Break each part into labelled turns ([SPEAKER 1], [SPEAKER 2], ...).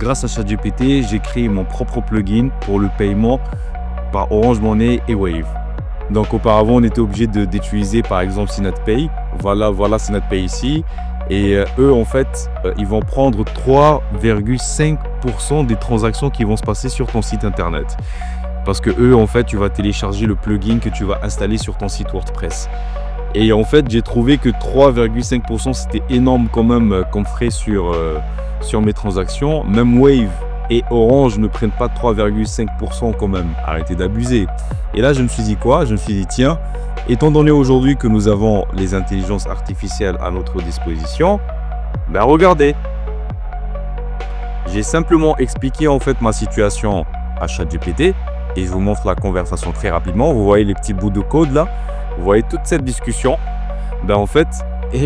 [SPEAKER 1] grâce à ChatGPT, j'ai créé mon propre plugin pour le paiement par Orange Money et Wave. Donc auparavant, on était obligé d'utiliser par exemple SynapPay. Voilà SynapPay ici. Et eux, en fait, ils vont prendre 3,5% des transactions qui vont se passer sur ton site internet. Parce que eux, en fait, tu vas télécharger le plugin que tu vas installer sur ton site WordPress. Et en fait, j'ai trouvé que 3,5% c'était énorme quand même comme frais sur mes transactions. Même Wave et Orange ne prennent pas 3,5% quand même. Arrêtez d'abuser. Et là, je me suis dit quoi? Je me suis dit, tiens, étant donné aujourd'hui que nous avons les intelligences artificielles à notre disposition, ben regardez. J'ai simplement expliqué en fait ma situation à ChatGPT et je vous montre la conversation très rapidement. Vous voyez les petits bouts de code là? Vous voyez toute cette discussion? Ben en fait,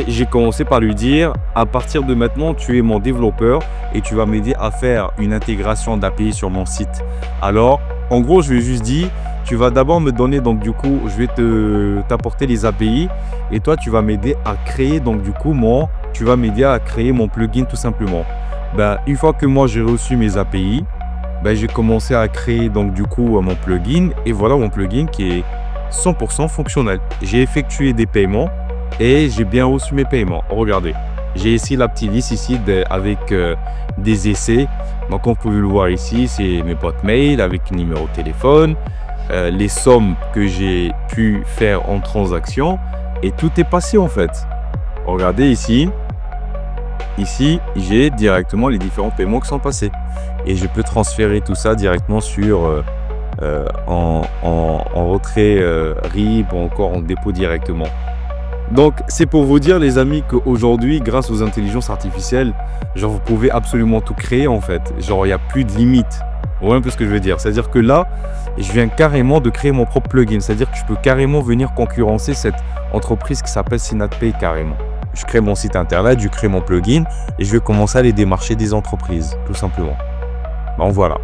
[SPEAKER 1] j'ai commencé par lui dire, à partir de maintenant, tu es mon développeur et tu vas m'aider à faire une intégration d'API sur mon site. Alors, en gros, je lui ai juste dit, tu vas d'abord me donner, donc du coup, je vais t'apporter les API et toi, tu vas m'aider à créer, donc du coup, tu vas m'aider à créer mon plugin tout simplement. Ben, une fois que moi, j'ai reçu mes API, ben, j'ai commencé à créer, donc du coup, mon plugin et voilà mon plugin qui est 100% fonctionnel. J'ai effectué des paiements et j'ai bien reçu mes paiements. Regardez, j'ai ici la petite liste ici avec des essais. Donc, comme vous pouvez le voir ici, c'est mes boîtes mail avec numéro de téléphone, les sommes que j'ai pu faire en transaction et tout est passé en fait. Regardez ici. Ici, j'ai directement les différents paiements qui sont passés et je peux transférer tout ça directement sur en retrait RIB ou encore en dépôt directement. Donc, c'est pour vous dire, les amis, qu'aujourd'hui, grâce aux intelligences artificielles, genre, vous pouvez absolument tout créer, en fait. Genre, il n'y a plus de limite. Vous voyez un peu ce que je veux dire? C'est-à-dire que là, je viens carrément de créer mon propre plugin. C'est-à-dire que je peux carrément venir concurrencer cette entreprise qui s'appelle SynapPay carrément. Je crée mon site internet, je crée mon plugin et je vais commencer à aller démarcher des entreprises, tout simplement. Bon, voilà.